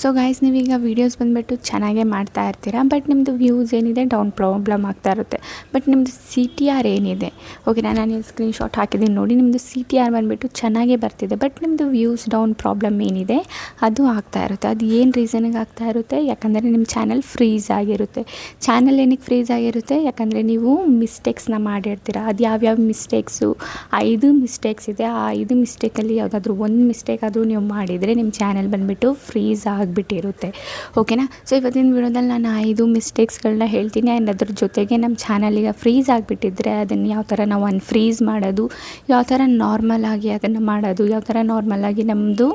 So guys, ನೀವೀಗ videos ಬಂದುಬಿಟ್ಟು ಚೆನ್ನಾಗೇ ಮಾಡ್ತಾ ಇರ್ತೀರಾ, ಬಟ್ ನಿಮ್ಮದು ವ್ಯೂಸ್ ಏನಿದೆ ಡೌನ್ ಪ್ರಾಬ್ಲಮ್ ಆಗ್ತಾ ಇರುತ್ತೆ. ಬಟ್ ನಿಮ್ಮದು CTR ಏನಿದೆ, ಓಕೆನಾ, ನಾನು ಸ್ಕ್ರೀನ್ಶಾಟ್ ಹಾಕಿದ್ದೀನಿ ನೋಡಿ. ನಿಮ್ಮದು CTR ಬಂದುಬಿಟ್ಟು ಚೆನ್ನಾಗೇ ಬರ್ತಿದೆ, ಬಟ್ ನಿಮ್ಮದು ವ್ಯೂಸ್ ಡೌನ್ ಪ್ರಾಬ್ಲಮ್ ಏನಿದೆ ಅದು ಆಗ್ತಾ ಇರುತ್ತೆ. ಅದು ಏನು ರೀಸನಿಗೆ ಆಗ್ತಾ ಇರುತ್ತೆ? ಯಾಕಂದರೆ ನಿಮ್ಮ ಚಾನಲ್ ಫ್ರೀಸ್ ಆಗಿರುತ್ತೆ. ಚಾನಲ್ ಏನಕ್ಕೆ ಫ್ರೀಸ್ ಆಗಿರುತ್ತೆ? ಯಾಕಂದರೆ ನೀವು ಮಿಸ್ಟೇಕ್ಸ್ನ ಮಾಡಿರ್ತೀರ. ಅದು ಯಾವ್ಯಾವ ಮಿಸ್ಟೇಕ್ಸು? 5 ಮಿಸ್ಟೇಕ್ಸ್ ಇದೆ. ಆ 5 ಮಿಸ್ಟೇಕಲ್ಲಿ ಯಾವುದಾದ್ರೂ ಒಂದು ಮಿಸ್ಟೇಕ್ ಆದರೂ ನೀವು ಮಾಡಿದರೆ ನಿಮ್ಮ ಚಾನಲ್ ಬಂದುಬಿಟ್ಟು ಫ್ರೀಸ್ ಆಗಿಬಿಟ್ಟಿರುತ್ತೆ, ಓಕೆನಾ. ಸೊ ಇವತ್ತಿನ ವಿಡಿಯೋದಲ್ಲಿ ನಾನು 5 ಮಿಸ್ಟೇಕ್ಸ್ಗಳನ್ನ ಹೇಳ್ತೀನಿ. ಆ್ಯಂಡ್ ಅದ್ರ ಜೊತೆಗೆ ನಮ್ಮ ಚಾನಲಿಗೆ ಫ್ರೀಸ್ ಆಗಿಬಿಟ್ಟಿದ್ರೆ ಅದನ್ನು ಯಾವ ಥರ ನಾವು ಅನ್ಫ್ರೀಸ್ ಮಾಡೋದು, ಯಾವ ಥರ ನಾರ್ಮಲಾಗಿ ಅದನ್ನು ಮಾಡೋದು, ಯಾವ ಥರ ನಾರ್ಮಲಾಗಿ ನಮ್ಮದು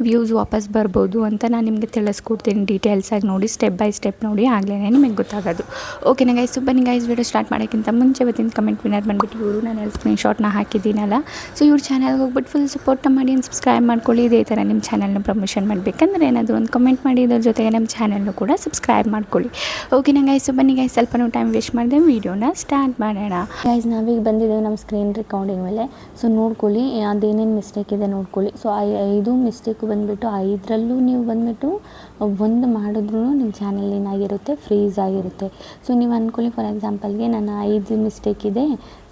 ವ್ಯೂಸ್ ವಾಪಸ್ ಬರ್ಬೋದು ಅಂತ ನಾನು ನಿಮಗೆ ತಿಳಿಸ್ಕೊಡ್ತೀನಿ. ಡೀಟೇಲ್ಸಾಗಿ ನೋಡಿ, ಸ್ಟೆಪ್ ಬೈ ಸ್ಟೆಪ್ ನೋಡಿ, ಆಗಲೇ ನಿಮಗೆ ಗೊತ್ತಾಗೋದು, ಓಕೆನಾ ಗೈಸ್. ಬನ್ನಿ ಗೈಸ್, ವಿಡಿಯೋ ಸ್ಟಾರ್ಟ್ ಮಾಡೋಕ್ಕಿಂತ ಮುಂಚೆ ಇವತ್ತಿನ ಕಮೆಂಟ್ ವಿನ್ನರ್ ಬಂದುಬಿಟ್ಟು ಇವರು, ನಾನು ಸ್ಕ್ರೀನ್ಶಾಟ್ನ ಹಾಕಿದ್ದೀನಲ್ಲ. ಸೊ ಇವ್ರ ಚಾನಲ್ಗೆ ಹೋಗ್ಬಿಟ್ಟು ಫುಲ್ ಸಪೋರ್ಟ್ನ ಮಾಡಿ, ಸಬ್ಸ್ಕ್ರೈಬ್ ಮಾಡ್ಕೊಳ್ಳಿ. ಇದೇ ಥರ ನಿಮ್ಮ ಚಾನಲ್ನ ಪ್ರಮೋಷನ್ ಮಾಡಬೇಕಂದ್ರೆ ಏನಾದರೂ ಒಂದು ಕಮೆಂಟ್ ಮಾಡಿ, ಇದ್ರ ಜೊತೆಗೆ ನಮ್ಮ ಚಾನಲ್ನು ಕೂಡ ಸಬ್ಸ್ಕ್ರೈಬ್ ಮಾಡ್ಕೊಳ್ಳಿ, ಓಕೆನಾ ಗೈಸ್. ಬನ್ನಿ ಗೈಸ್, ಸ್ವಲ್ಪ ಟೈಮ್ ವೇಸ್ಟ್ ಮಾಡಿದೆ, ವೀಡಿಯೋನ ಸ್ಟಾರ್ಟ್ ಮಾಡೋಣ. ಗೈಸ್, ನಾವೀಗ ಬಂದಿದ್ದೇವೆ ನಮ್ಮ ಸ್ಕ್ರೀನ್ ರೆಕಾರ್ಡಿಂಗ್ ಮೇಲೆ. ಸೊ ನೋಡ್ಕೊಳ್ಳಿ, ಅದೇನೇನು ಮಿಸ್ಟೇಕ್ ಇದೆ ನೋಡ್ಕೊಳ್ಳಿ. ಸೊ 5 ಮಿಸ್ಟೇಕು ಬಂದುಬಿಟ್ಟು 5ರಲ್ಲೂ ನೀವು ಬಂದುಬಿಟ್ಟು ಒಂದು ಮಾಡಿದ್ರೂ ನಿಮ್ಮ ಚಾನಲ್ ಏನಾಗಿರುತ್ತೆ, ಫ್ರೀಸ್ ಆಗಿರುತ್ತೆ. ಸೊ ನೀವು ಅಂದ್ಕೊಳ್ಳಿ, ಫಾರ್ ಎಕ್ಸಾಂಪಲ್ಗೆ ನನ್ನ 5 ಮಿಸ್ಟೇಕ್ ಇದೆ,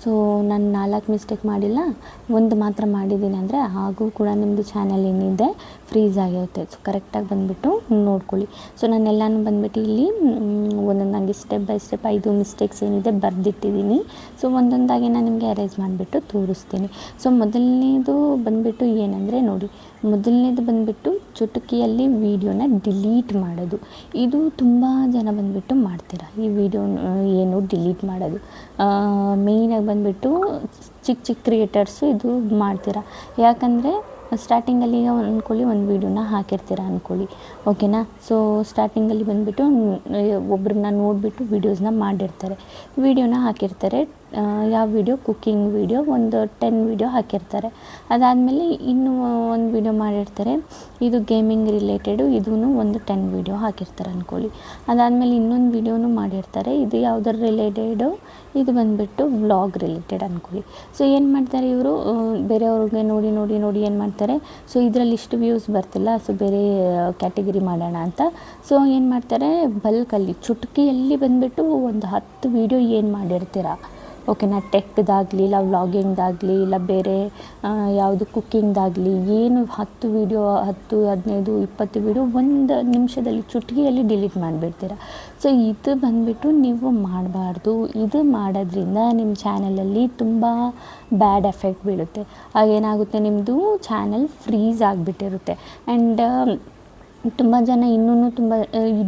ಸೊ ನಾನು 4 ಮಿಸ್ಟೇಕ್ ಮಾಡಿಲ್ಲ, ಒಂದು ಮಾತ್ರ ಮಾಡಿದ್ದೀನಿ ಅಂದರೆ ಹಾಗೂ ಕೂಡ ನಿಮ್ಮದು ಚಾನಲ್ ಏನಿದೆ ಫ್ರೀಸ್ ಆಗಿರುತ್ತೆ. ಸೊ ಕರೆಕ್ಟಾಗಿ ಬಂದುಬಿಟ್ಟು ನೋಡ್ಕೊಳ್ಳಿ. ಸೊ ನಾನೆಲ್ಲನೂ ಬಂದುಬಿಟ್ಟು ಇಲ್ಲಿ ಒಂದೊಂದಾಗಿ ಸ್ಟೆಪ್ ಬೈ ಸ್ಟೆಪ್ 5 ಮಿಸ್ಟೇಕ್ಸ್ ಏನಿದೆ ಬರೆದಿಟ್ಟಿದ್ದೀನಿ. ಸೊ ಒಂದೊಂದಾಗಿ ನಾನು ನಿಮಗೆ ಅರೇಂಜ್ ಮಾಡಿಬಿಟ್ಟು ತೋರಿಸ್ತೀನಿ. ಸೊ ಮೊದಲನೇದು ಬಂದುಬಿಟ್ಟು ಏನಂದರೆ ನೋಡಿ, ಮೊದಲನೇದು ಬಂದುಬಿಟ್ಟು ಚುಟುಕಿಯಲ್ಲಿ ವೀಡಿಯೋನ ಡಿಲೀಟ್ ಮಾಡೋದು. ಇದು ತುಂಬ ಜನ ಬಂದುಬಿಟ್ಟು ಮಾಡ್ತೀರಾ, ಈ ವಿಡಿಯೋ ಏನು ಡಿಲೀಟ್ ಮಾಡೋದು. ಮೇಯ್ನಾಗಿ ಬಂದುಬಿಟ್ಟು ಚಿಕ್ಕ ಕ್ರಿಯೇಟರ್ಸು ಇದು ಮಾಡ್ತೀರಾ. ಯಾಕಂದರೆ ಸ್ಟಾರ್ಟಿಂಗಲ್ಲಿ ಈಗ ಅಂದ್ಕೊಳ್ಳಿ, ಒಂದು ವೀಡಿಯೋನ ಹಾಕಿರ್ತೀರ ಅಂದ್ಕೊಳ್ಳಿ, ಓಕೆನಾ. ಸೊ ಸ್ಟಾರ್ಟಿಂಗಲ್ಲಿ ಬಂದುಬಿಟ್ಟು ಒಬ್ರನ್ನ ನೋಡಿಬಿಟ್ಟು ವೀಡಿಯೋಸ್ನ ಮಾಡಿರ್ತಾರೆ, ವೀಡಿಯೋನ ಹಾಕಿರ್ತಾರೆ. ಯಾವ ವೀಡಿಯೋ? ಕುಕ್ಕಿಂಗ್ ವೀಡಿಯೋ ಒಂದು 10 ವೀಡಿಯೋ ಹಾಕಿರ್ತಾರೆ. ಅದಾದಮೇಲೆ ಇನ್ನೂ ಒಂದು ವೀಡಿಯೋ ಮಾಡಿರ್ತಾರೆ, ಇದು ಗೇಮಿಂಗ್ ರಿಲೇಟೆಡು, ಇದೂ ಒಂದು 10 ವೀಡಿಯೋ ಹಾಕಿರ್ತಾರೆ ಅಂದ್ಕೊಳ್ಳಿ. ಅದಾದಮೇಲೆ ಇನ್ನೊಂದು ವೀಡಿಯೋನು ಮಾಡಿರ್ತಾರೆ, ಇದು ಯಾವುದರ ರಿಲೇಟೆಡು? ಇದು ಬಂದುಬಿಟ್ಟು ವ್ಲಾಗ್ ರಿಲೇಟೆಡ್ ಅಂದ್ಕೊಳ್ಳಿ. ಸೊ ಏನು ಮಾಡ್ತಾರೆ ಇವರು, ಬೇರೆಯವ್ರಿಗೆ ನೋಡಿ ನೋಡಿ ನೋಡಿ ಏನು ಮಾಡ್ತಾರೆ, ಸೊ ಇದರಲ್ಲಿ ಇಷ್ಟು ವ್ಯೂಸ್ ಬರ್ತಿಲ್ಲ, ಸೊ ಬೇರೆ ಕ್ಯಾಟಗರಿ ಮಾಡೋಣ ಅಂತ. ಸೊ ಏನು ಮಾಡ್ತಾರೆ, ಬಲ್ಕಲ್ಲಿ ಚುಟುಕಿಯಲ್ಲಿ ಬಂದುಬಿಟ್ಟು ಒಂದು 10 ವೀಡಿಯೋ ಏನು ಮಾಡಿರ್ತೀರ, ಓಕೆನಾ, ಟೆಕ್ದಾಗಲಿ ಇಲ್ಲ ವ್ಲಾಗಿಂಗ್ದಾಗಲಿ ಇಲ್ಲ ಬೇರೆ ಯಾವುದು ಕುಕ್ಕಿಂಗ್ದಾಗಲಿ, ಏನು 10 ವೀಡಿಯೋ 10, 15, 20 ವೀಡಿಯೋ ಒಂದು ನಿಮಿಷದಲ್ಲಿ ಚುಟುಕಿಯಲ್ಲಿ ಡಿಲೀಟ್ ಮಾಡಿಬಿಡ್ತೀರ. ಸೊ ಇದು ಬಂದುಬಿಟ್ಟು ನೀವು ಮಾಡಬಾರ್ದು. ಇದು ಮಾಡೋದ್ರಿಂದ ನಿಮ್ಮ ಚಾನಲಲ್ಲಿ ತುಂಬ ಬ್ಯಾಡ್ ಎಫೆಕ್ಟ್ ಬೀಳುತ್ತೆ. ಆಗೇನಾಗುತ್ತೆ, ನಿಮ್ಮದು ಚಾನಲ್ ಫ್ರೀಸ್ ಆಗಿಬಿಟ್ಟಿರುತ್ತೆ. ಆ್ಯಂಡ್ ತುಂಬ ಜನ ಇನ್ನೂ ತುಂಬ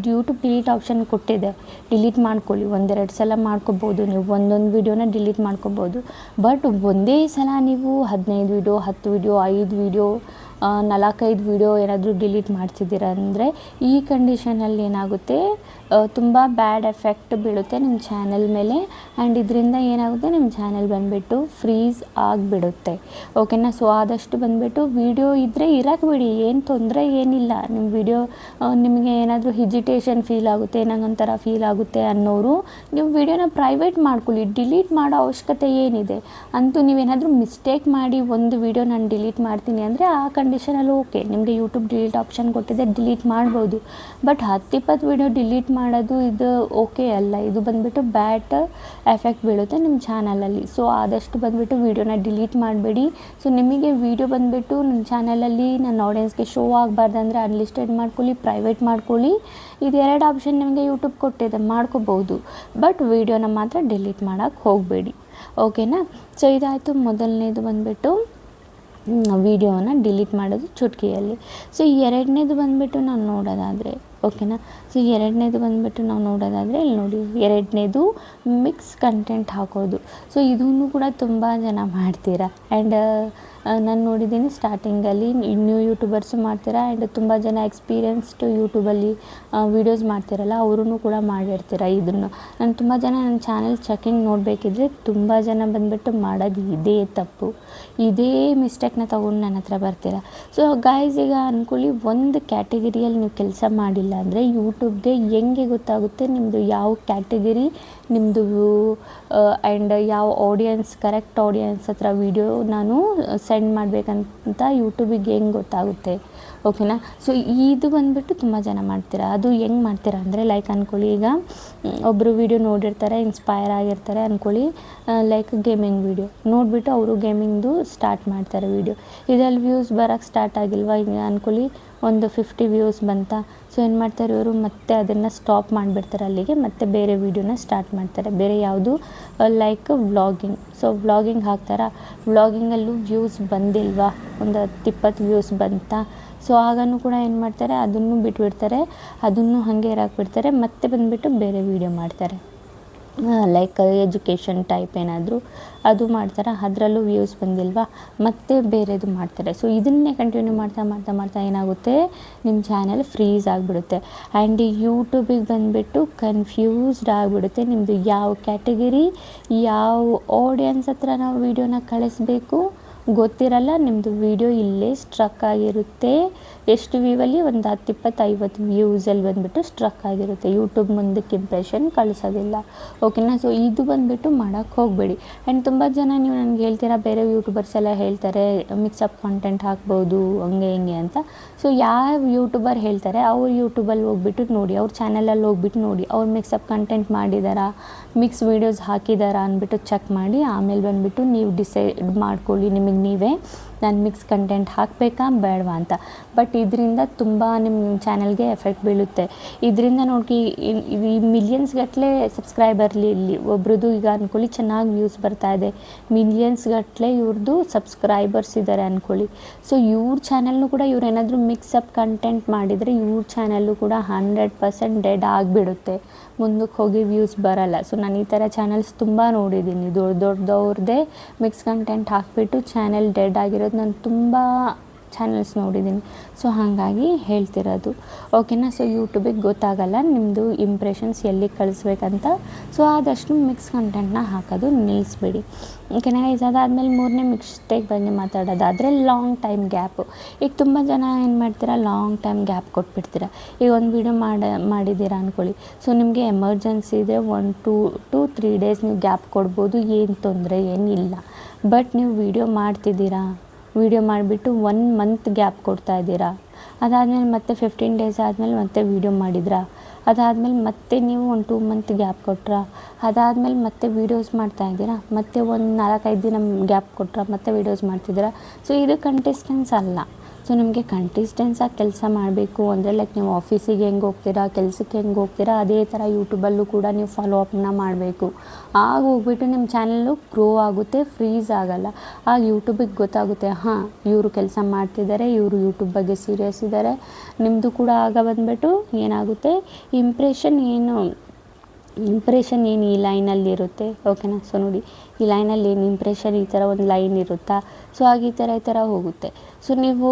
ಯೂಟ್ಯೂಬ್ ಡಿಲೀಟ್ ಆಪ್ಷನ್ ಕೊಟ್ಟಿದೆ, ಡಿಲೀಟ್ ಮಾಡ್ಕೊಳ್ಳಿ. 1-2 ಸಲ ಮಾಡ್ಕೊಬೋದು, ನೀವು ಒಂದೊಂದು ವೀಡಿಯೋನ ಡಿಲೀಟ್ ಮಾಡ್ಕೊಬೋದು. ಬಟ್ ಒಂದೇ ಸಲ ನೀವು 15 ವೀಡಿಯೋ 10 ವೀಡಿಯೋ 5 ವೀಡಿಯೋ 4-5 ವೀಡಿಯೋ ಏನಾದರೂ ಡಿಲೀಟ್ ಮಾಡ್ತಿದ್ದೀರ ಅಂದರೆ ಈ ಕಂಡೀಷನಲ್ಲಿ ಏನಾಗುತ್ತೆ, ತುಂಬ ಬ್ಯಾಡ್ ಎಫೆಕ್ಟ್ ಬೀಳುತ್ತೆ ನಿಮ್ಮ ಚಾನಲ್ ಮೇಲೆ. ಆ್ಯಂಡ್ ಇದರಿಂದ ಏನಾಗುತ್ತೆ, ನಿಮ್ಮ ಚಾನಲ್ ಬಂದುಬಿಟ್ಟು ಫ್ರೀಸ್ ಆಗಿಬಿಡುತ್ತೆ, ಓಕೆನಾ. ಸೊ ಆದಷ್ಟು ಬಂದುಬಿಟ್ಟು ವೀಡಿಯೋ ಇದ್ದರೆ ಇರೋಕ್ಕೆ ಬಿಡಿ, ಏನು ತೊಂದರೆ ಏನಿಲ್ಲ. ನಿಮ್ಮ ವೀಡಿಯೋ ನಿಮಗೆ ಏನಾದರೂ ಹಿಜಿಟೇಷನ್ ಫೀಲ್ ಆಗುತ್ತೆ, ನಂಗೊಂಥರ ಫೀಲ್ ಆಗುತ್ತೆ ಅನ್ನೋರು ನೀವು ವೀಡಿಯೋನ ಪ್ರೈವೇಟ್ ಮಾಡ್ಕೊಳ್ಳಿ, ಡಿಲೀಟ್ ಮಾಡೋ ಅವಶ್ಯಕತೆ ಏನಿದೆ. ಅಂತೂ ನೀವೇನಾದರೂ ಮಿಸ್ಟೇಕ್ ಮಾಡಿ ಒಂದು ವೀಡಿಯೋ ನಾನು ಡಿಲೀಟ್ ಮಾಡ್ತೀನಿ ಅಂದರೆ ಆ ಕಂಡೀಷನಲ್ಲಿ ಓಕೆ, ನಿಮಗೆ ಯೂಟ್ಯೂಬ್ ಡಿಲೀಟ್ ಆಪ್ಷನ್ ಕೊಟ್ಟಿದೆ, ಡಿಲೀಟ್ ಮಾಡ್ಬೋದು. ಬಟ್ 10-20 ವೀಡಿಯೋ ಡಿಲೀಟ್ ಮಾಡೋದು ಇದು ಓಕೆ ಅಲ್ಲ. ಇದು ಬಂದುಬಿಟ್ಟು ಬ್ಯಾಡ್ ಎಫೆಕ್ಟ್ ಬೀಳುತ್ತೆ ನಿಮ್ಮ ಚಾನಲಲ್ಲಿ. ಸೊ ಆದಷ್ಟು ಬಂದುಬಿಟ್ಟು ವೀಡಿಯೋನ ಡಿಲೀಟ್ ಮಾಡಬೇಡಿ. ಸೊ ನಿಮಗೆ ವೀಡಿಯೋ ಬಂದುಬಿಟ್ಟು ನಿಮ್ಮ ಚಾನಲಲ್ಲಿ ನನ್ನ ಆಡಿಯನ್ಸ್ಗೆ ಶೋ ಆಗಬಾರ್ದಂದ್ರೆ ಅನ್ಲಿಸ್ಟೆಡ್ ಮಾಡ್ಕೊಳ್ಳಿ, ಪ್ರೈವೇಟ್ ಮಾಡ್ಕೊಳ್ಳಿ. ಇದು 2 ಆಪ್ಷನ್ ನಿಮಗೆ ಯೂಟ್ಯೂಬ್ ಕೊಟ್ಟಿದೆ, ಮಾಡ್ಕೋಬೋದು. ಬಟ್ ವೀಡಿಯೋನ ಮಾತ್ರ ಡಿಲೀಟ್ ಮಾಡೋಕ್ಕೆ ಹೋಗಬೇಡಿ, ಓಕೆನಾ. ಸೊ ಇದಾಯಿತು ಮೊದಲನೇದು ಬಂದುಬಿಟ್ಟು ವೀಡಿಯೋನ ಡಿಲೀಟ್ ಮಾಡೋದು ಚುಟುಕಿಯಲ್ಲಿ. ಸೊ ಎರಡನೇದು ಬಂದುಬಿಟ್ಟು ನಾವು ನೋಡೋದಾದರೆ, ಓಕೆನಾ. ಸೊ ಎರಡನೇದು ಬಂದುಬಿಟ್ಟು ನಾವು ನೋಡೋದಾದರೆ ಇಲ್ಲಿ ನೋಡಿ, ಎರಡನೇದು ಮಿಕ್ಸ್ ಕಂಟೆಂಟ್ ಹಾಕೋದು. ಸೊ ಇದೂ ಕೂಡ ತುಂಬ ಜನ ಮಾಡ್ತೀರಾ. ಆ್ಯಂಡ್ ನಾನು ನೋಡಿದ್ದೀನಿ ಸ್ಟಾರ್ಟಿಂಗಲ್ಲಿ ನ್ಯೂ ಯೂಟ್ಯೂಬರ್ಸು ಮಾಡ್ತೀರಾ. ಆ್ಯಂಡ್ ತುಂಬ ಜನ ಎಕ್ಸ್ಪೀರಿಯನ್ಸ್ಡ್ ಯೂಟ್ಯೂಬಲ್ಲಿ ವೀಡಿಯೋಸ್ ಮಾಡ್ತಿರಲ್ಲ ಅವರು ಕೂಡ ಮಾಡಿರ್ತೀರ ಇದನ್ನು. ನಾನು ತುಂಬ ಜನ ನನ್ನ ಚಾನಲ್ ಚೆಕಿಂಗ್ ನೋಡಬೇಕಿದ್ರೆ ತುಂಬ ಜನ ಬಂದುಬಿಟ್ಟು ಮಾಡೋದು ಇದೇ ತಪ್ಪು, ಇದೇ ಮಿಸ್ಟೇಕ್ನ ತೊಗೊಂಡು ನನ್ನ ಹತ್ರ ಬರ್ತೀರ. ಸೊ ಗೈಸ್, ಈಗ ಅಂದ್ಕೊಳ್ಳಿ, ಒಂದು ಕ್ಯಾಟಗರಿಯಲ್ಲಿ ನೀವು ಕೆಲಸ ಮಾಡಿಲ್ಲ ಅಂದರೆ ಯೂಟ್ಯೂಬ್ಗೆ ಹೆಂಗೆ ಗೊತ್ತಾಗುತ್ತೆ ನಿಮ್ಮದು ಯಾವ ಕ್ಯಾಟಗರಿ ನಿಮ್ಮದು ಆ್ಯಂಡ್ ಯಾವ ಆಡಿಯನ್ಸ್, ಕರೆಕ್ಟ್ ಆಡಿಯನ್ಸ್ ಹತ್ರ ವೀಡಿಯೋ ನಾನು ಸೆಂಡ್ ಮಾಡಬೇಕಂತ ಯೂಟ್ಯೂಬಿಗೆ ಹೆಂಗೆ ಗೊತ್ತಾಗುತ್ತೆ, ಓಕೆನಾ. ಸೊ ಇದು ಬಂದುಬಿಟ್ಟು ತುಂಬ ಜನ ಮಾಡ್ತೀರಾ. ಅದು ಹೆಂಗೆ ಮಾಡ್ತೀರಾ ಅಂದರೆ ಲೈಕ್ ಅಂದ್ಕೊಳ್ಳಿ, ಈಗ ಒಬ್ಬರು ವೀಡಿಯೋ ನೋಡಿರ್ತಾರೆ, ಇನ್ಸ್ಪೈರ್ ಆಗಿರ್ತಾರೆ ಅಂದ್ಕೊಳ್ಳಿ, ಲೈಕ್ ಗೇಮಿಂಗ್ ವೀಡಿಯೋ ನೋಡಿಬಿಟ್ಟು ಅವರು ಗೇಮಿಂಗ್ದು ಸ್ಟಾರ್ಟ್ ಮಾಡ್ತಾರೆ ವೀಡಿಯೋ. ಇದರಲ್ಲಿ ವ್ಯೂಸ್ ಬರೋಕ್ಕೆ ಸ್ಟಾರ್ಟ್ ಆಗಿಲ್ವಾ ಈಗ ಅಂದ್ಕೊಳ್ಳಿ, ಒಂದು 50 ವ್ಯೂಸ್ ಬಂತ. ಸೊ ಏನು ಮಾಡ್ತಾರೆ ಇವರು, ಮತ್ತೆ ಅದನ್ನು ಸ್ಟಾಪ್ ಮಾಡಿಬಿಡ್ತಾರೆ ಅಲ್ಲಿಗೆ, ಮತ್ತೆ ಬೇರೆ ವೀಡಿಯೋನ ಸ್ಟಾರ್ಟ್ ಮಾಡ್ತಾರೆ, ಬೇರೆ ಯಾವುದು ಲೈಕ್ ವ್ಲಾಗಿಂಗ್. ಸೊ ವ್ಲಾಗಿಂಗ್ ಹಾಕ್ತಾರಾ, ವ್ಲಾಗಿಂಗಲ್ಲೂ ವ್ಯೂಸ್ ಬಂದಿಲ್ವಾ, ಒಂದು 10-20 ವ್ಯೂಸ್ ಬಂತಾ. ಸೊ ಆಗನೂ ಕೂಡ ಏನು ಮಾಡ್ತಾರೆ, ಅದನ್ನು ಬಿಟ್ಬಿಡ್ತಾರೆ, ಅದನ್ನು ಹಾಗೆ ಇರಾಕ್ಬಿಡ್ತಾರೆ, ಮತ್ತೆ ಬಂದುಬಿಟ್ಟು ಬೇರೆ ವೀಡಿಯೋ ಮಾಡ್ತಾರೆ, ಲೈಕ್ ಎಜುಕೇಷನ್ ಟೈಪ್ ಏನಾದರೂ ಅದು ಮಾಡ್ತಾರೆ. ಅದರಲ್ಲೂ ವ್ಯೂಸ್ ಬಂದಿಲ್ವಾ, ಮತ್ತೆ ಬೇರೆದು ಮಾಡ್ತಾರೆ. ಸೊ ಇದನ್ನೇ ಕಂಟಿನ್ಯೂ ಮಾಡ್ತಾ ಮಾಡ್ತಾ ಮಾಡ್ತಾ ಏನಾಗುತ್ತೆ, ನಿಮ್ಮ ಚಾನಲ್ ಫ್ರೀಸ್ ಆಗಿಬಿಡುತ್ತೆ. ಆ್ಯಂಡ್ ಯೂಟ್ಯೂಬಿಗೆ ಬಂದುಬಿಟ್ಟು ಕನ್ಫ್ಯೂಸ್ಡ್ ಆಗಿಬಿಡುತ್ತೆ, ನಿಮ್ಮದು ಯಾವ ಕ್ಯಾಟಗರಿ, ಯಾವ ಆಡಿಯನ್ಸ್ ಹತ್ರ ನಾವು ವೀಡಿಯೋನ ಕಳಿಸ್ಬೇಕು ಗೊತ್ತಿರಲ್ಲ. ನಿಮ್ಮದು ವೀಡಿಯೋ ಇಲ್ಲೇ ಸ್ಟ್ರಕ್ ಆಗಿರುತ್ತೆ. ಎಷ್ಟು ವ್ಯೂವಲ್ಲಿ, ಒಂದು 10-20-50 ವ್ಯೂಸಲ್ಲಿ ಬಂದುಬಿಟ್ಟು ಸ್ಟ್ರಕ್ ಆಗಿರುತ್ತೆ. ಯೂಟ್ಯೂಬ್ ಮುಂದಕ್ಕೆ ಇಂಪ್ರೆಷನ್ ಕಳಿಸೋದಿಲ್ಲ, ಓಕೆನಾ. ಸೊ ಇದು ಬಂದುಬಿಟ್ಟು ಮಾಡೋಕ್ಕೆ ಹೋಗಬೇಡಿ. ಆ್ಯಂಡ್ ತುಂಬ ಜನ ನೀವು ನನಗೆ ಹೇಳ್ತೀರಾ, ಬೇರೆ ಯೂಟ್ಯೂಬರ್ಸ್ ಎಲ್ಲ ಹೇಳ್ತಾರೆ ಮಿಕ್ಸಪ್ ಕಾಂಟೆಂಟ್ ಹಾಕ್ಬೋದು ಹಂಗೆ ಹಿಂಗೆ ಅಂತ. ಸೊ ಯಾವ ಯೂಟ್ಯೂಬರ್ ಹೇಳ್ತಾರೆ ಅವ್ರ ಯೂಟ್ಯೂಬಲ್ಲಿ ಹೋಗ್ಬಿಟ್ಟು ನೋಡಿ, ಅವ್ರ ಚಾನಲಲ್ಲಿ ಹೋಗ್ಬಿಟ್ಟು ನೋಡಿ, ಅವ್ರು ಮಿಕ್ಸಪ್ ಕಂಟೆಂಟ್ ಮಾಡಿದಾರಾ, ಮಿಕ್ಸ್ ವೀಡಿಯೋಸ್ ಹಾಕಿದಾರಾ ಅಂದ್ಬಿಟ್ಟು ಚೆಕ್ ಮಾಡಿ, ಆಮೇಲೆ ಬಂದುಬಿಟ್ಟು ನೀವು ಡಿಸೈಡ್ ಮಾಡ್ಕೊಳ್ಳಿ ನಿಮಗೆ ನೀವೇ, ನಾನು ಮಿಕ್ಸ್ ಕಂಟೆಂಟ್ ಹಾಕಬೇಕಾ ಬೇಡವಾ ಅಂತ. ಬಟ್ ಇದರಿಂದ ತುಂಬ ನಿಮ್ಮ ಚಾನಲ್ಗೆ ಎಫೆಕ್ಟ್ ಬೀಳುತ್ತೆ. ಇದರಿಂದ ನೋಡಿ ಈ ಮಿಲಿಯನ್ಸ್ ಗಟ್ಟಲೆ ಸಬ್ಸ್ಕ್ರೈಬರ್ಲಿ ಇಲ್ಲಿ ಒಬ್ರದ್ದು ಈಗ ಅಂದ್ಕೊಳ್ಳಿ ಚೆನ್ನಾಗಿ ವ್ಯೂಸ್ ಬರ್ತಾಯಿದೆ, ಮಿಲಿಯನ್ಸ್ ಗಟ್ಟಲೆ ಇವ್ರದ್ದು ಸಬ್ಸ್ಕ್ರೈಬರ್ಸ್ ಇದ್ದಾರೆ ಅಂದ್ಕೊಳ್ಳಿ. ಸೊ ಇವ್ರ ಚಾನಲ್ನು ಕೂಡ ಇವ್ರು ಏನಾದರೂ ಮಿಕ್ಸಪ್ ಕಂಟೆಂಟ್ ಮಾಡಿದರೆ ಇವ್ರ ಚಾನಲ್ಲು ಕೂಡ 100% ಡೆಡ್ ಆಗಿಬಿಡುತ್ತೆ, ಮುಂದಕ್ಕೆ ಹೋಗಿ ವ್ಯೂಸ್ ಬರಲ್ಲ. ಸೊ ನಾನು ಈ ಥರ ಚಾನಲ್ಸ್ ತುಂಬ ನೋಡಿದ್ದೀನಿ, ದೊಡ್ಡವ್ರದ್ದೇ ಮಿಕ್ಸ್ ಕಂಟೆಂಟ್ ಹಾಕಿಬಿಟ್ಟು ಚಾನಲ್ ಡೆಡ್ ಆಗಿರೋದು ನಾನು ತುಂಬ ಚಾನಲ್ಸ್ ನೋಡಿದ್ದೀನಿ. ಸೊ ಹಾಗಾಗಿ ಹೇಳ್ತಿರೋದು, ಓಕೆನಾ. ಸೊ ಯೂಟ್ಯೂಬಿಗೆ ಗೊತ್ತಾಗಲ್ಲ ನಿಮ್ಮದು ಇಂಪ್ರೆಷನ್ಸ್ ಎಲ್ಲಿಗೆ ಕಳಿಸ್ಬೇಕಂತ. ಸೊ ಆದಷ್ಟು ಮಿಕ್ಸ್ ಕಂಟೆಂಟ್ನ ಹಾಕೋದು ನಿಲ್ಲಿಸ್ಬೇಡಿ, ಓಕೆನಾ. ಅದಾದಮೇಲೆ ಮೂರನೇ ಮಿಸ್ಟೇಕ್ ಬಗ್ಗೆ ಮಾತಾಡೋದಾದರೆ ಲಾಂಗ್ ಟೈಮ್ ಗ್ಯಾಪು. ಈಗ ತುಂಬ ಜನ ಏನು ಮಾಡ್ತೀರಾ, ಲಾಂಗ್ ಟೈಮ್ ಗ್ಯಾಪ್ ಕೊಟ್ಬಿಡ್ತೀರಾ. ಈಗ ಒಂದು ವೀಡಿಯೋ ಮಾಡಿದ್ದೀರಾ ಅಂದ್ಕೊಳ್ಳಿ, ಸೊ ನಿಮಗೆ ಎಮರ್ಜೆನ್ಸಿ ಇದೆ, 1 to 3 ಡೇಸ್ ನೀವು ಗ್ಯಾಪ್ ಕೊಡ್ಬೋದು, ಏನು ತೊಂದರೆ ಏನಿಲ್ಲ. ಬಟ್ ನೀವು ವೀಡಿಯೋ ಮಾಡ್ತಿದ್ದೀರಾ, ವೀಡಿಯೋ ಮಾಡಿಬಿಟ್ಟು 1 ಮಂತ್ ಗ್ಯಾಪ್ ಕೊಡ್ತಾ ಇದ್ದೀರಾ, ಅದಾದಮೇಲೆ ಮತ್ತೆ 15 ಡೇಸ್ ಆದಮೇಲೆ ಮತ್ತೆ ವೀಡಿಯೋ ಮಾಡಿದ್ರಾ, ಅದಾದಮೇಲೆ ಮತ್ತೆ ನೀವು ಒಂದು 2 ಮಂತ್ ಗ್ಯಾಪ್ ಕೊಟ್ರಾ, ಅದಾದಮೇಲೆ ಮತ್ತೆ ವೀಡಿಯೋಸ್ ಮಾಡ್ತಾಯಿದ್ದೀರಾ, ಮತ್ತೆ ಒಂದು 4-5 ದಿನ ಗ್ಯಾಪ್ ಕೊಟ್ರಾ, ಮತ್ತೆ ವೀಡಿಯೋಸ್ ಮಾಡ್ತಿದ್ದೀರಾ. ಸೊ ಇದು ಕಂಟಿಸ್ಟೆನ್ಸ್ ಅಲ್ಲ. ಸೊ ನಿಮಗೆ ಕಂಟಿಸ್ಟೆನ್ಸಾಗಿ ಕೆಲಸ ಮಾಡಬೇಕು ಅಂದರೆ ಲೈಕ್ ನೀವು ಆಫೀಸಿಗೆ ಹೆಂಗೆ ಹೋಗ್ತೀರಾ, ಕೆಲಸಕ್ಕೆ ಹೆಂಗೆ ಹೋಗ್ತೀರಾ, ಅದೇ ಥರ ಯೂಟ್ಯೂಬಲ್ಲೂ ಕೂಡ ನೀವು ಫಾಲೋ ಅಪ್ನ ಮಾಡಬೇಕು. ಆಗ ಹೋಗ್ಬಿಟ್ಟು ನಿಮ್ಮ ಚಾನಲ್ಲು ಗ್ರೋ ಆಗುತ್ತೆ, ಫ್ರೀಸ್ ಆಗಲ್ಲ. ಆಗ ಯೂಟ್ಯೂಬಿಗೆ ಗೊತ್ತಾಗುತ್ತೆ, ಹಾಂ ಇವರು ಕೆಲಸ ಮಾಡ್ತಿದ್ದಾರೆ, ಇವರು ಯೂಟ್ಯೂಬ್ ಬಗ್ಗೆ ಸೀರಿಯಸ್ ಇದ್ದಾರೆ. ನಿಮ್ಮದು ಕೂಡ ಆಗ ಬಂದುಬಿಟ್ಟು ಏನಾಗುತ್ತೆ, ಇಂಪ್ರೆಷನ್ ಏನು ಈ ಲೈನಲ್ಲಿರುತ್ತೆ, ಓಕೆನಾ. ಸೊ ನೋಡಿ ಈ ಲೈನಲ್ಲಿ ಏನು ಇಂಪ್ರೆಷನ್, ಈ ಥರ ಒಂದು ಲೈನ್ ಇರುತ್ತಾ. ಸೊ ಆಗ ಈ ಥರ ಹೋಗುತ್ತೆ. ಸೊ ನೀವು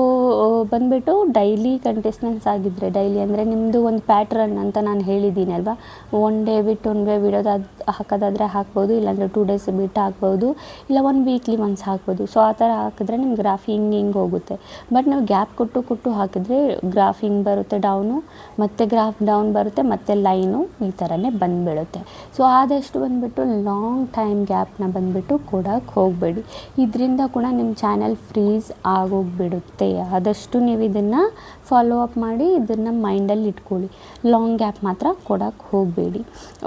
ಬಂದುಬಿಟ್ಟು ಡೈಲಿ ಕಂಟಿಸ್ಟೆನ್ಸ್ ಆಗಿದ್ದರೆ, ಡೈಲಿ ಅಂದರೆ ನಿಮ್ಮದು ಒಂದು ಪ್ಯಾಟ್ರನ್ ಅಂತ ನಾನು ಹೇಳಿದ್ದೀನಿ ಅಲ್ವಾ, 1 ಡೇ ಬಿಟ್ಟು 1 ಡೇ ವಿಡಿಯೋದು ಹಾಕೋದಾದರೆ ಹಾಕ್ಬೋದು, ಇಲ್ಲಾಂದರೆ 2 ಡೇಸ್ ಬಿಟ್ಟು ಹಾಕ್ಬೋದು, ಇಲ್ಲ 1 ವೀಕ್ಲಿ ಒನ್ಸ್ ಹಾಕ್ಬೋದು. ಸೊ ಆ ಥರ ಹಾಕಿದ್ರೆ ನಿಮ್ಮ ಗ್ರಾಫ್ ಹಿಂಗೆ ಹೋಗುತ್ತೆ. ಬಟ್ ನಾವು ಗ್ಯಾಪ್ ಕೊಟ್ಟು ಹಾಕಿದ್ರೆ ಗ್ರಾಫ್ ಹಿಂಗೆ ಬರುತ್ತೆ ಡೌನು, ಮತ್ತು ಗ್ರಾಫ್ ಡೌನ್ ಬರುತ್ತೆ, ಮತ್ತು ಲೈನು ಈ ಥರನೇ ಬಂದುಬಿಡುತ್ತೆ. ಸೊ ಆದಷ್ಟು ಬಂದುಬಿಟ್ಟು ಲಾಂಗ್ ಟೈಮ್ ಗ್ಯಾಪ್ನ ಬಂದುಬಿಟ್ಟು ಕೊಡೋಕ್ಕೆ ಹೋಗಬೇಡಿ. ಇದರಿಂದ ಕೂಡ ನಿಮ್ಮ ಚಾನಲ್ ಫ್ರೀಸ್ ಆಗೋಗ್ಬಿಡುತ್ತೆ. ಆದಷ್ಟು ನೀವು ಇದನ್ನು ಫಾಲೋ ಅಪ್ ಮಾಡಿ, ಇದನ್ನು ಮೈಂಡಲ್ಲಿ ಇಟ್ಕೊಳ್ಳಿ, ಲಾಂಗ್ ಗ್ಯಾಪ್ ಮಾತ್ರ ಕೊಡೋಕ್ಕೆ ಹೋಗಬೇಡಿ,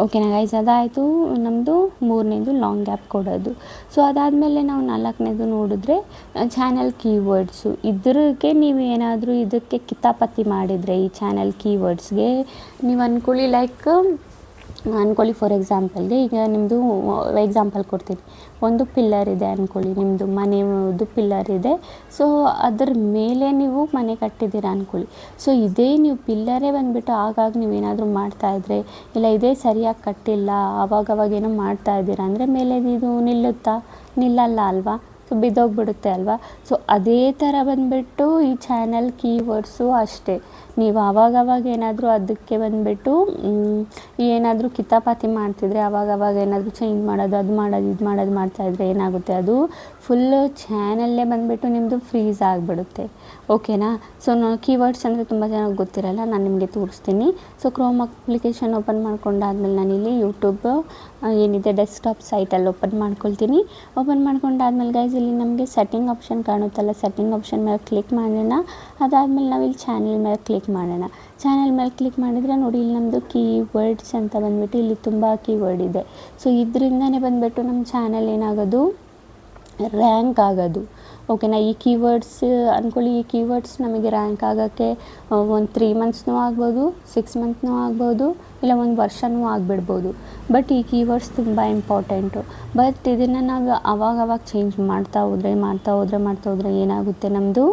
ಓಕೆನಾ ಗೈಸ್. ಅದಾಯಿತು ನಮ್ಮದು 3ನೇದು ಲಾಂಗ್ ಗ್ಯಾಪ್ ಕೊಡೋದು. ಸೊ ಅದಾದಮೇಲೆ ನಾವು 4ನೇದು ನೋಡಿದ್ರೆ ಚಾನಲ್ ಕೀವರ್ಡ್ಸು. ಇದ್ರಿಗೆ ನೀವು ಏನಾದರೂ ಇದಕ್ಕೆ ಕಿತಾಪತಿ ಮಾಡಿದರೆ, ಈ ಚಾನಲ್ ಕೀವರ್ಡ್ಸ್ಗೆ ನೀವು ಅಂದ್ಕೊಳ್ಳಿ, ಲೈಕ್ ಅಂದ್ಕೊಳ್ಳಿ ಫಾರ್ ಎಕ್ಸಾಂಪಲ್ಗೆ, ಈಗ ನಿಮ್ಮದು ಎಕ್ಸಾಂಪಲ್ ಕೊಡ್ತೀನಿ, ಒಂದು ಪಿಲ್ಲರ್ ಇದೆ ಅಂದ್ಕೊಳ್ಳಿ, ನಿಮ್ಮದು ಮನೆಯದು ಪಿಲ್ಲರ್ ಇದೆ. ಸೊ ಅದ್ರ ಮೇಲೆ ನೀವು ಮನೆ ಕಟ್ಟಿದ್ದೀರಾ ಅಂದ್ಕೊಳ್ಳಿ. ಸೊ ಇದೇ ನೀವು ಪಿಲ್ಲರೇ ಬಂದುಬಿಟ್ಟು ಆಗಾಗ ನೀವೇನಾದರೂ ಮಾಡ್ತಾಯಿದ್ರೆ, ಇಲ್ಲ ಇದೇ ಸರಿಯಾಗಿ ಕಟ್ಟಿಲ್ಲ, ಆವಾಗೇನೋ ಮಾಡ್ತಾಯಿದ್ದೀರಾ ಅಂದರೆ ಮೇಲೆ ಇದು ನಿಲ್ಲುತ್ತಾ, ನಿಲ್ಲಲ್ಲ ಅಲ್ವಾ. ಸೊ ಬಿದ್ದೋಗ್ಬಿಡುತ್ತೆ ಅಲ್ವಾ. ಸೊ ಅದೇ ಥರ ಬಂದುಬಿಟ್ಟು ಈ ಚಾನಲ್ ಕೀವರ್ಡ್ಸು ಅಷ್ಟೇ. ನೀವು ಆವಾಗವಾಗ ಏನಾದರೂ ಅದಕ್ಕೆ ಬಂದುಬಿಟ್ಟು ಏನಾದರೂ ಕಿತಾಪಾತಿ ಮಾಡ್ತಿದ್ರೆ, ಆವಾಗವಾಗ ಏನಾದರೂ ಚೇಂಜ್ ಮಾಡೋದು, ಅದು ಮಾಡೋದು, ಇದು ಮಾಡೋದು ಮಾಡ್ತಾಯಿದ್ರೆ ಏನಾಗುತ್ತೆ, ಅದು ಫುಲ್ಲು ಚಾನಲ್ಲೇ ಬಂದುಬಿಟ್ಟು ನಿಮ್ಮದು ಫ್ರೀಸ್ ಆಗಿಬಿಡುತ್ತೆ, ಓಕೆನಾ. ಸೊ ಕೀವರ್ಡ್ಸ್ ಅಂದರೆ ತುಂಬ ಚೆನ್ನಾಗಿ ಗೊತ್ತಿರಲ್ಲ, ನಾನು ನಿಮಗೆ ತೋರಿಸ್ತೀನಿ. ಸೊ ಕ್ರೋಮ್ ಅಪ್ಲಿಕೇಶನ್ ಓಪನ್ ಮಾಡ್ಕೊಂಡಾದ್ಮೇಲೆ ನಾನಿಲ್ಲಿ ಯೂಟ್ಯೂಬ್ ಏನಿದೆ ಡೆಸ್ಕ್ಟಾಪ್ ಸೈಟಲ್ಲಿ ಓಪನ್ ಮಾಡ್ಕೊಳ್ತೀನಿ. ಓಪನ್ ಮಾಡ್ಕೊಂಡಾದ್ಮೇಲೆ ಗೈಸ್ ಇಲ್ಲಿ ನಮಗೆ ಸೆಟ್ಟಿಂಗ್ ಆಪ್ಷನ್ ಕಾಣುತ್ತಲ್ಲ, ಸೆಟ್ಟಿಂಗ್ ಆಪ್ಷನ್ ಮೇಲೆ ಕ್ಲಿಕ್ ಮಾಡೋಣ. ಅದಾದಮೇಲೆ ನಾವು ಇಲ್ಲಿ ಚಾನಲ್ ಮೇಲೆ ಕ್ಲಿಕ್ ಮಾಡೋಣ. ಚಾನಲ್ ಮೇಲೆ ಕ್ಲಿಕ್ ಮಾಡಿದರೆ ನೋಡಿ ಇಲ್ಲಿ ನಮ್ಮದು ಕೀವರ್ಡ್ಸ್ ಅಂತ ಬಂದುಬಿಟ್ಟು ಇಲ್ಲಿ ತುಂಬ ಕೀವರ್ಡ್ ಇದೆ. ಸೊ ಇದರಿಂದನೇ ಬಂದುಬಿಟ್ಟು ನಮ್ಮ ಚಾನಲ್ ಏನಾಗೋದು, ರ್ಯಾಂಕ್ ಆಗೋದು. ಓಕೆನಾ, ಈ ಕೀವರ್ಡ್ಸ್ ಅಂದ್ಕೊಳ್ಳಿ, ಈ ಕೀವರ್ಡ್ಸ್ ನಮಗೆ ರ್ಯಾಂಕ್ ಆಗೋಕ್ಕೆ ಒಂದು 3 ಮಂತ್ಸ್ನೂ ಆಗ್ಬೋದು, 6 ಮಂತ್ನೂ ಆಗ್ಬೋದು, ಇಲ್ಲ 1 ವರ್ಷನೂ ಆಗಿಬಿಡ್ಬೋದು. ಬಟ್ ಈ ಕೀವರ್ಡ್ಸ್ ತುಂಬ ಇಂಪಾರ್ಟೆಂಟು. ಬಟ್ ಇದನ್ನು ನಾವು ಅವಾಗವಾಗ ಚೇಂಜ್ ಮಾಡ್ತಾ ಹೋದರೆ ಏನಾಗುತ್ತೆ, ನಮ್ಮದು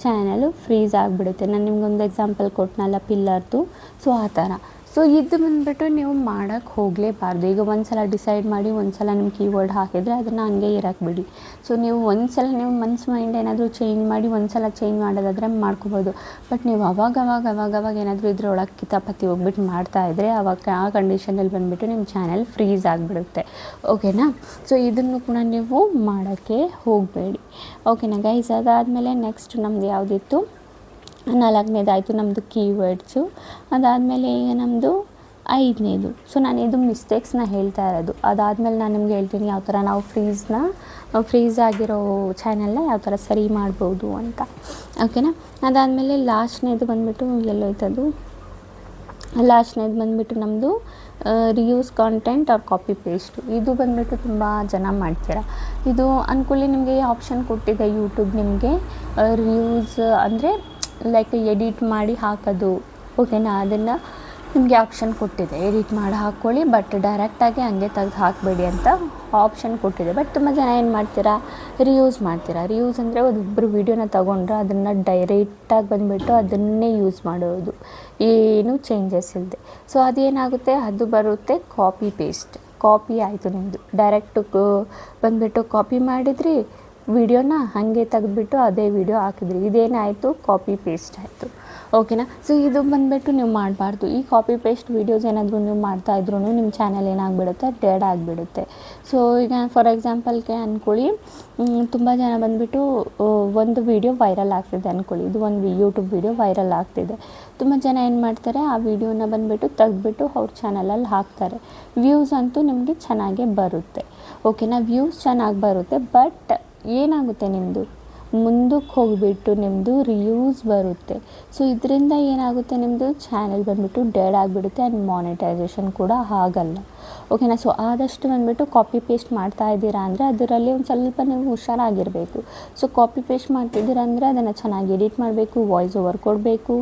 ಚಾನಲು ಫ್ರೀಸ್ ಆಗಿಬಿಡುತ್ತೆ. ನಾನು ನಿಮ್ಗೊಂದು ಎಕ್ಸಾಂಪಲ್ ಕೊಟ್ಟನಲ್ಲ ಪಿಲ್ಲರ್ದು, ಸೊ ಆ ಥರ. ಸೊ ಇದು ಬಂದುಬಿಟ್ಟು ನೀವು ಮಾಡೋಕ್ಕೆ ಹೋಗಲೇಬಾರ್ದು. ಈಗ ಒಂದು ಸಲ ಡಿಸೈಡ್ ಮಾಡಿ ಒಂದು ಸಲ ನಿಮ್ಮ ಕೀವರ್ಡ್ ಹಾಕಿದರೆ ಅದನ್ನು ಹಂಗೆ ಇರೋಕ್ಕೆ ಬಿಡಿ. ಸೊ ನೀವು ಒಂದು ಸಲ ನೀವು ಮೈಂಡ್ ಏನಾದರೂ ಚೇಂಜ್ ಮಾಡಿ ಒಂದು ಸಲ ಚೇಂಜ್ ಮಾಡೋದಾದರೆ ಮಾಡ್ಕೋಬೋದು. ಬಟ್ ನೀವು ಅವಾಗ ಏನಾದರೂ ಇದ್ರೊಳಗೆ ಕಿತಾಪತಿ ಹೋಗ್ಬಿಟ್ಟು ಮಾಡ್ತಾಯಿದ್ರೆ ಅವಾಗ ಆ ಕಂಡೀಷನಲ್ಲಿ ಬಂದುಬಿಟ್ಟು ನಿಮ್ಮ ಚಾನಲ್ ಫ್ರೀಸ್ ಆಗಿಬಿಡುತ್ತೆ. ಓಕೆನಾ, ಸೊ ಇದನ್ನು ಕೂಡ ನೀವು ಮಾಡೋಕ್ಕೆ ಹೋಗಬೇಡಿ. ಓಕೆನಾ ಗೈಸ್. ಅದಾದಮೇಲೆ ನೆಕ್ಸ್ಟ್ ನಮ್ಮದು ಯಾವುದಿತ್ತು, 4ನೇದಾಯಿತು ನಮ್ಮದು ಕೀವರ್ಡ್ಸು. ಅದಾದಮೇಲೆ ಈಗ ನಮ್ಮದು 5ನೇದು. ಸೊ ನಾನು ಇದು ಮಿಸ್ಟೇಕ್ಸ್ನ ಹೇಳ್ತಾ ಇರೋದು. ಅದಾದಮೇಲೆ ನಾನು ನಿಮ್ಗೆ ಹೇಳ್ತೀನಿ ಯಾವ ಥರ ನಾವು ಫ್ರೀಸ್ ಆಗಿರೋ ಚಾನಲ್ನ ಯಾವ ಥರ ಸರಿ ಮಾಡ್ಬೋದು ಅಂತ. ಓಕೆನಾ. ಅದಾದಮೇಲೆ ಲಾಸ್ಟ್ನೇದು ಬಂದುಬಿಟ್ಟು ಎಲ್ಲೋಯ್ತದು, ಲಾಸ್ಟ್ನೇದು ಬಂದುಬಿಟ್ಟು ನಮ್ಮದು reuse content or copy paste. ಇದು ಬಂದುಬಿಟ್ಟು ತುಂಬ ಜನ ಮಾಡ್ತೀರಾ. ಇದು ಅಂದ್ಕೊಳ್ಳಿ ನಿಮಗೆ ಆಪ್ಷನ್ ಕೊಟ್ಟಿದೆ ಯೂಟ್ಯೂಬ್ ನಿಮಗೆ ರಿಯೂಸ್ ಅಂದರೆ ಲೈಕ್ ಎಡಿಟ್ ಮಾಡಿ ಹಾಕೋದು. ಓಕೆನಾ, ಅದನ್ನು ನಿಮಗೆ ಆಪ್ಷನ್ ಕೊಟ್ಟಿದೆ, ಎಡಿಟ್ ಮಾಡಿ ಹಾಕ್ಕೊಳ್ಳಿ, ಬಟ್ ಡೈರೆಕ್ಟಾಗಿ ಹಂಗೆ ತೆಗ್ದು ಹಾಕಬೇಡಿ ಅಂತ ಆಪ್ಷನ್ ಕೊಟ್ಟಿದೆ. ಬಟ್ ತುಂಬ ಜನ ಏನು ಮಾಡ್ತೀರಾ, ರಿಯೂಸ್ ಮಾಡ್ತೀರಾ. ರಿಯೂಸ್ ಅಂದರೆ ಒಬ್ಬರು ವೀಡಿಯೋನ ತೊಗೊಂಡ್ರೆ ಅದನ್ನು ಡೈರೆಕ್ಟಾಗಿ ಬಂದುಬಿಟ್ಟು ಅದನ್ನೇ ಯೂಸ್ ಮಾಡೋದು, ಏನು ಚೇಂಜಸ್ ಇಲ್ಲದೆ. ಸೊ ಅದೇನಾಗುತ್ತೆ, ಅದು ಬರುತ್ತೆ ಕಾಪಿ ಪೇಸ್ಟ್. ಕಾಪಿ ಆಯಿತು ನಿಮ್ಮದು, ಡೈರೆಕ್ಟು ಬಂದುಬಿಟ್ಟು ಕಾಪಿ ಮಾಡಿದ್ರಿ ವಿಡಿಯೋನ, ಹಾಗೆ ತೆಗೆದುಬಿಟ್ಟು ಅದೇ ವಿಡಿಯೋ ಹಾಕಿದ್ರಿ, ಇದೇನಾಯಿತು, ಕಾಪಿ ಪೇಸ್ಟ್ ಆಯಿತು. ಓಕೆನಾ. ಸೊ ಇದು ಬಂದುಬಿಟ್ಟು ನೀವು ಮಾಡಬಾರ್ದು. ಈ ಕಾಪಿ ಪೇಸ್ಟ್ ವೀಡಿಯೋಸ್ ಏನಾದರೂ ನೀವು ಮಾಡ್ತಾಯಿದ್ರೂ ನಿಮ್ಮ ಚಾನಲ್ ಏನಾಗಿಬಿಡುತ್ತೆ, ಡೆಡ್ ಆಗಿಬಿಡುತ್ತೆ. ಸೊ ಈಗ ಫಾರ್ ಎಕ್ಸಾಂಪಲ್ಗೆ ಅಂದ್ಕೊಳ್ಳಿ, ತುಂಬ ಜನ ಬಂದುಬಿಟ್ಟು ಒಂದು ವೀಡಿಯೋ ವೈರಲ್ ಆಗ್ತಿದೆ ಅಂದ್ಕೊಳ್ಳಿ, ಇದು ಒಂದು ಯೂಟ್ಯೂಬ್ ವೀಡಿಯೋ ವೈರಲ್ ಆಗ್ತಿದೆ. ತುಂಬ ಜನ ಏನು ಮಾಡ್ತಾರೆ, ಆ ವಿಡಿಯೋನ ಬಂದುಬಿಟ್ಟು ತೆಗೆದುಬಿಟ್ಟು ಅವ್ರ ಚಾನಲಲ್ಲಿ ಹಾಕ್ತಾರೆ. ವ್ಯೂಸ್ ಅಂತೂ ನಿಮಗೆ ಚೆನ್ನಾಗೇ ಬರುತ್ತೆ. ಓಕೆನಾ, ವ್ಯೂಸ್ ಚೆನ್ನಾಗಿ ಬರುತ್ತೆ. ಬಟ್ ಏನಾಗುತ್ತೆ, ನಿಮ್ಮದು ಮುಂದಕ್ಕೆ ಹೋಗಿಬಿಟ್ಟು ನಿಮ್ಮದು ರಿಯೂಸ್ ಬರುತ್ತೆ. ಸೊ ಇದರಿಂದ ಏನಾಗುತ್ತೆ, ನಿಮ್ಮದು ಚಾನಲ್ ಬಂದುಬಿಟ್ಟು ಡೆಡ್ ಆಗಿಬಿಡುತ್ತೆ ಆ್ಯಂಡ್ ಮಾನಿಟೈಸೇಷನ್ ಕೂಡ ಆಗಲ್ಲ. ಓಕೆನಾ. ಸೊ ಆದಷ್ಟು ಬಂದುಬಿಟ್ಟು ಕಾಪಿ ಪೇಸ್ಟ್ ಮಾಡ್ತಾ ಇದ್ದೀರಾ ಅಂದರೆ ಅದರಲ್ಲಿ ಒಂದು ಸ್ವಲ್ಪ ನೀವು ಹುಷಾರಾಗಿರಬೇಕು. ಸೊ ಕಾಪಿ ಪೇಸ್ಟ್ ಮಾಡ್ತಿದ್ದೀರಾ ಅಂದರೆ ಅದನ್ನು ಚೆನ್ನಾಗಿ ಎಡಿಟ್ ಮಾಡಬೇಕು, ವಾಯ್ಸ್ ಓವರ್ ಕೊಡಬೇಕು,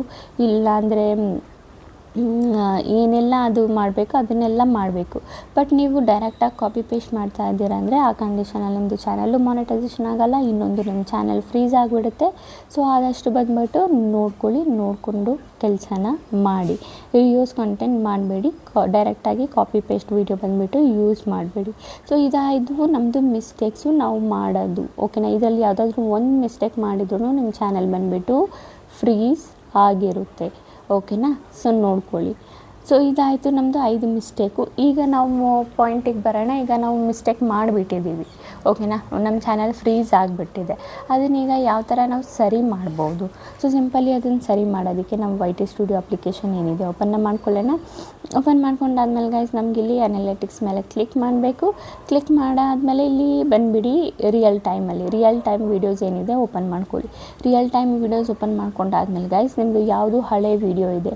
ಇಲ್ಲಾಂದರೆ ಏನೆಲ್ಲ ಅದು ಮಾಡಬೇಕು ಅದನ್ನೆಲ್ಲ ಮಾಡಬೇಕು. ಬಟ್ ನೀವು ಡೈರೆಕ್ಟಾಗಿ ಕಾಪಿ ಪೇಸ್ಟ್ ಮಾಡ್ತಾ ಇದ್ದೀರಾ ಅಂದರೆ ಆ ಕಂಡೀಷನಲ್ಲಿ ನಿಮ್ಮದು ಚಾನಲ್ಲು ಮಾನಿಟೈಸೇಷನ್ ಆಗೋಲ್ಲ, ಇನ್ನೊಂದು ನಿಮ್ಮ ಚಾನಲ್ ಫ್ರೀಸ್ ಆಗಿಬಿಡುತ್ತೆ. ಸೊ ಆದಷ್ಟು ಬಂದುಬಿಟ್ಟು ನೋಡಿಕೊಂಡು ಕೆಲಸನ ಮಾಡಿ. ರಿಯೂಸ್ ಕಂಟೆಂಟ್ ಮಾಡಬೇಡಿ, ಡೈರೆಕ್ಟಾಗಿ ಕಾಪಿ ಪೇಸ್ಟ್ ವೀಡಿಯೋ ಬಂದುಬಿಟ್ಟು ಯೂಸ್ ಮಾಡಬೇಡಿ. ಸೊ ಇದಾಯಿತು ನಮ್ಮದು ಮಿಸ್ಟೇಕ್ಸು ನಾವು ಮಾಡೋದು. ಓಕೆನಾ. ಇದರಲ್ಲಿ ಯಾವುದಾದ್ರೂ ಒಂದು ಮಿಸ್ಟೇಕ್ ಮಾಡಿದ್ರೂ ನಿಮ್ಮ ಚಾನಲ್ ಬಂದುಬಿಟ್ಟು ಫ್ರೀಸ್ ಆಗಿರುತ್ತೆ. ಓಕೆನಾ. ಸೊ ನೋಡ್ಕೊಳ್ಳಿ. ಸೊ ಇದಾಯಿತು ನಮ್ಮದು 5 ಮಿಸ್ಟೇಕು. ಈಗ ನಾವು ಪಾಯಿಂಟಿಗೆ ಬರೋಣ. ಈಗ ನಾವು ಮಿಸ್ಟೇಕ್ ಮಾಡಿಬಿಟ್ಟಿದ್ದೀವಿ. ಓಕೆನಾ, ನಮ್ಮ ಚಾನಲ್ ಫ್ರೀಸ್ ಆಗಿಬಿಟ್ಟಿದೆ. ಅದನ್ನೀಗ ಯಾವ ಥರ ನಾವು ಸರಿ ಮಾಡ್ಬೋದು. ಸೊ ಸಿಂಪಲಿ ಅದನ್ನು ಸರಿ ಮಾಡೋದಕ್ಕೆ ನಾವು YT ಸ್ಟುಡಿಯೋ ಅಪ್ಲಿಕೇಶನ್ ಏನಿದೆ ಓಪನ್ನ ಮಾಡ್ಕೊಳ್ಳೋಣ. ಓಪನ್ ಮಾಡ್ಕೊಂಡಾದ್ಮೇಲೆ ಗೈಸ್ ನಮ್ಗೆ ಇಲ್ಲಿ ಅನಾಲಿಟಿಕ್ಸ್ ಮೇಲೆ ಕ್ಲಿಕ್ ಮಾಡಬೇಕು. ಕ್ಲಿಕ್ ಮಾಡಾದಮೇಲೆ ಇಲ್ಲಿ ಬಂದುಬಿಡಿ ರಿಯಲ್ ಟೈಮ್ ವೀಡಿಯೋಸ್ ಏನಿದೆ ಓಪನ್ ಮಾಡ್ಕೊಳ್ಳಿ. ರಿಯಲ್ ಟೈಮ್ ವೀಡಿಯೋಸ್ ಓಪನ್ ಮಾಡ್ಕೊಂಡಾದ್ಮೇಲೆ ಗೈಸ್ ನಿಮ್ಮದು ಯಾವುದು ಹಳೆ ವೀಡಿಯೋ ಇದೆ,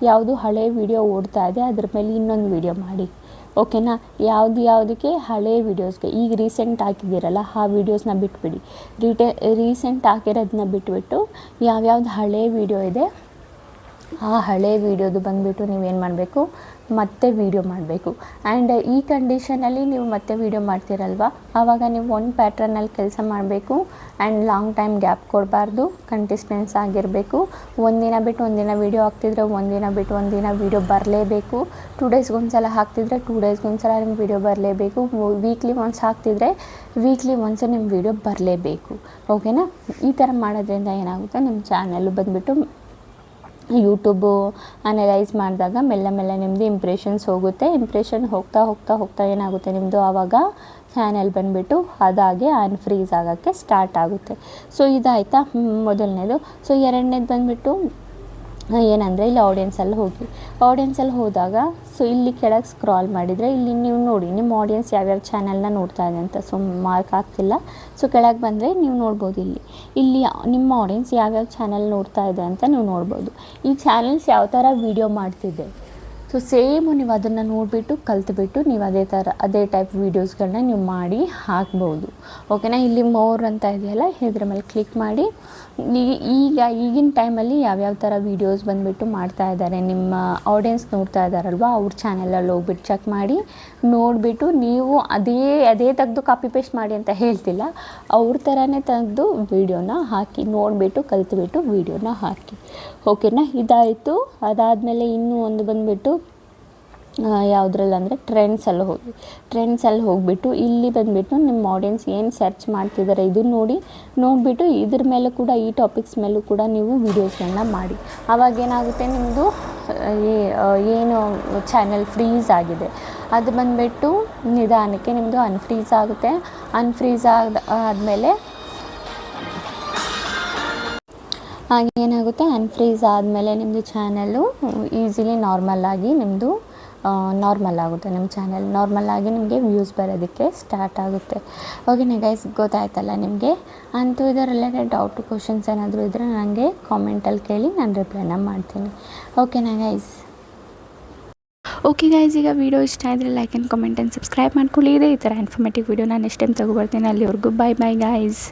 ಯಾವುದು ಹಳೆ ವೀಡಿಯೋ ಓಡ್ತಾ ಇದೆ ಅದ್ರ ಮೇಲೆ ಇನ್ನೊಂದು ವೀಡಿಯೋ ಮಾಡಿ. ಓಕೆನಾ. ಯಾವುದಕ್ಕೆ ಹಳೆ ವೀಡಿಯೋಸ್ಗೆ ಈಗ ರೀಸೆಂಟ್ ಹಾಕಿದ್ದೀರಲ್ಲ ಆ ವೀಡಿಯೋಸ್ನ ಬಿಟ್ಬಿಡಿ. ರೀಸೆಂಟ್ ಹಾಕಿರೋದನ್ನ ಬಿಟ್ಬಿಟ್ಟು ಯಾವ್ಯಾವ್ದು ಹಳೆ ವೀಡಿಯೋ ಇದೆ ಆ ಹಳೆ ವೀಡಿಯೋದು ಬಂದುಬಿಟ್ಟು ನೀವೇನು ಮಾಡಬೇಕು, ಮತ್ತೆ ವೀಡಿಯೋ ಮಾಡಬೇಕು. ಆ್ಯಂಡ್ ಈ ಕಂಡೀಷನಲ್ಲಿ ನೀವು ಮತ್ತೆ ವೀಡಿಯೋ ಮಾಡ್ತೀರಲ್ವ, ಆವಾಗ ನೀವು ಒಂದು ಪ್ಯಾಟ್ರನಲ್ಲಿ ಕೆಲಸ ಮಾಡಬೇಕು. ಆ್ಯಂಡ್ ಲಾಂಗ್ ಟೈಮ್ ಗ್ಯಾಪ್ ಕೊಡಬಾರ್ದು, ಕಂಟಿಸ್ಟೆನ್ಸ್ ಆಗಿರಬೇಕು. ಒಂದಿನ ಬಿಟ್ಟು ಒಂದಿನ ವೀಡಿಯೋ ಹಾಕ್ತಿದ್ರೆ ಒಂದಿನ ಬಿಟ್ಟು ಒಂದಿನ ವೀಡಿಯೋ ಬರಲೇಬೇಕು. 2 ಡೇಸ್ಗೊಂದ್ಸಲ ಹಾಕ್ತಿದ್ರೆ 2 ಡೇಸ್ಗೊಂದ್ಸಲ ನಿಮ್ಮ ವೀಡಿಯೋ ಬರಲೇಬೇಕು. ವೀಕ್ಲಿ ಒನ್ಸ್ ಹಾಕ್ತಿದ್ರೆ ವೀಕ್ಲಿ ಒನ್ಸ್ ನಿಮ್ಮ ವೀಡಿಯೋ ಬರಲೇಬೇಕು. ಓಕೆನಾ. ಈ ಥರ ಮಾಡೋದ್ರಿಂದ ಏನಾಗುತ್ತೆ, ನಿಮ್ಮ ಚಾನಲ್ಲು ಬಂದುಬಿಟ್ಟು ಯೂಟ್ಯೂಬು ಅನಲೈಸ್ ಮಾಡಿದಾಗ ಮೆಲ್ಲ ನಿಮ್ಮದು ಇಂಪ್ರೆಷನ್ಸ್ ಹೋಗುತ್ತೆ. ಇಂಪ್ರೆಷನ್ ಹೋಗ್ತಾ ಏನಾಗುತ್ತೆ, ನಿಮ್ಮದು ಆವಾಗ ಚಾನೆಲ್ ಬಂದುಬಿಟ್ಟು ಅದಾಗೆ ಅನ್ಫ್ರೀಸ್ ಆಗೋಕ್ಕೆ ಸ್ಟಾರ್ಟ್ ಆಗುತ್ತೆ. ಸೊ ಇದಾಯಿತಾ ಮೊದಲನೇದು. ಸೊ ಎರಡನೇದು ಬಂದುಬಿಟ್ಟು ಏನಂದರೆ ಇಲ್ಲಿ ಆಡಿಯನ್ಸಲ್ಲಿ ಹೋಗಿ, ಆಡಿಯನ್ಸಲ್ಲಿ ಹೋದಾಗ ಸೊ ಇಲ್ಲಿ ಕೆಳಗೆ ಸ್ಕ್ರಾಲ್ ಮಾಡಿದರೆ ಇಲ್ಲಿ ನೀವು ನೋಡಿ ನಿಮ್ಮ ಆಡಿಯನ್ಸ್ ಯಾವ್ಯಾವ ಚಾನಲ್ನ ನೋಡ್ತಾ ಇದೆ ಅಂತ. ಸೊ ಮಾರ್ಕ್ ಆಗ್ತಿಲ್ಲ, ಸೊ ಕೆಳಗೆ ಬಂದರೆ ನೀವು ನೋಡ್ಬೋದು ಇಲ್ಲಿ ನಿಮ್ಮ ಆಡಿಯನ್ಸ್ ಯಾವ್ಯಾವ ಚಾನಲ್ ನೋಡ್ತಾ ಇದೆ ಅಂತ ನೀವು ನೋಡ್ಬೋದು. ಈ ಚಾನಲ್ಸ್ ಯಾವ ಥರ ವೀಡಿಯೋ ಮಾಡ್ತಿದೆ, ಸೊ ಸೇಮು ನೀವು ಅದನ್ನು ನೋಡಿಬಿಟ್ಟು ಕಲ್ತ್ಬಿಟ್ಟು ನೀವು ಅದೇ ಟೈಪ್ ವೀಡಿಯೋಸ್ಗಳನ್ನ ನೀವು ಮಾಡಿ ಹಾಕ್ಬೋದು. ಓಕೆನಾ. ಇಲ್ಲಿ ಮೋರ್ ಅಂತ ಇದೆಯಲ್ಲ, ಇದ್ರ ಮೇಲೆ ಕ್ಲಿಕ್ ಮಾಡಿ ಈಗಿನ ಟೈಮಲ್ಲಿ ಯಾವ್ಯಾವ ಥರ ವೀಡಿಯೋಸ್ ಬಂದುಬಿಟ್ಟು ಮಾಡ್ತಾ ಇದ್ದಾರೆ, ನಿಮ್ಮ ಆಡಿಯನ್ಸ್ ನೋಡ್ತಾ ಇದ್ದಾರಲ್ವ, ಅವ್ರ ಚಾನಲಲ್ಲಿ ಹೋಗ್ಬಿಟ್ಟು ಚೆಕ್ ಮಾಡಿ ನೋಡಿಬಿಟ್ಟು ನೀವು ಅದೇ ತೆಗೆದು ಕಾಪಿ ಪೇಸ್ಟ್ ಮಾಡಿ ಅಂತ ಹೇಳ್ತಿಲ್ಲ, ಅವ್ರ ಥರನೇ ತೆಗೆದು ವೀಡಿಯೋನ ಹಾಕಿ ನೋಡಿಬಿಟ್ಟು ಕಲ್ತ್ಬಿಟ್ಟು ವೀಡಿಯೋನ ಹಾಕಿ. ಓಕೆನಾ. ಇದಾಯಿತು. ಅದಾದಮೇಲೆ ಇನ್ನೂ ಒಂದು ಬಂದುಬಿಟ್ಟು ಯಾವುದ್ರಲ್ಲಿ ಅಂದರೆ ಟ್ರೆಂಡ್ಸಲ್ಲಿ ಹೋಗಿಬಿಟ್ಟು ಇಲ್ಲಿ ಬಂದುಬಿಟ್ಟು ನಿಮ್ಮ ಆಡಿಯನ್ಸ್ ಏನು ಸರ್ಚ್ ಮಾಡ್ತಿದ್ದಾರೆ ಇದನ್ನು ನೋಡಿಬಿಟ್ಟು ಇದ್ರ ಮೇಲೂ ಕೂಡ ಈ ಟಾಪಿಕ್ಸ್ ಮೇಲೂ ಕೂಡ ನೀವು ವೀಡಿಯೋಸ್ಗಳನ್ನ ಮಾಡಿ. ಆವಾಗೇನಾಗುತ್ತೆ, ನಿಮ್ಮದು ಏನು ಚಾನಲ್ ಫ್ರೀಸ್ ಆಗಿದೆ ಅದು ಬಂದುಬಿಟ್ಟು ನಿಧಾನಕ್ಕೆ ನಿಮ್ಮದು ಅನ್ಫ್ರೀಸ್ ಆಗುತ್ತೆ. ಅನ್ಫ್ರೀಸ್ ಆದಮೇಲೆ ಏನಾಗುತ್ತೆ, ಅನ್ಫ್ರೀಸ್ ಆದಮೇಲೆ ನಿಮ್ಮದು ಚಾನಲ್ಲು ಈಸಿಲಿ ನಾರ್ಮಲ್ಲಾಗಿ ನಿಮ್ಮದು ನಾರ್ಮಲ್ ಆಗುತ್ತೆ. ನಿಮ್ಮ ಚಾನಲ್ ನಾರ್ಮಲ್ಲಾಗಿ ನಿಮಗೆ ವ್ಯೂಸ್ ಬರೋದಕ್ಕೆ ಸ್ಟಾರ್ಟ್ ಆಗುತ್ತೆ. ಓಕೆನಾ ಗೈಸ್, ಗೊತ್ತಾಯ್ತಲ್ಲ ನಿಮಗೆ. ಅಂತೂ ಇದರ ರಿಲೇಟೆಡ್ ಡೌಟು ಕ್ವಶನ್ಸ್ ಏನಾದರೂ ಇದ್ದರೆ ನನಗೆ ಕಾಮೆಂಟಲ್ಲಿ ಕೇಳಿ ನಾನು ರಿಪ್ಲೈನ ಮಾಡ್ತೀನಿ. ಓಕೆನಾ ಗೈಸ್. ಓಕೆ ಗೈಸ್, ಈಗ ವಿಡಿಯೋ ಇಷ್ಟ ಆದರೆ like and comment and subscribe ಮಾಡ್ಕೊಳ್ಳಿ. ಈ ಥರ ಇನ್ಫಾರ್ಮೇಟಿವ್ ವಿಡಿಯೋ ನಾನು ನೆಕ್ಸ್ಟ್ ಟೈಮ್ ತೊಗೊಬರ್ತೀನಿ. ಅಲ್ಲಿವರೆಗೂ ಬೈ ಗೈಸ್.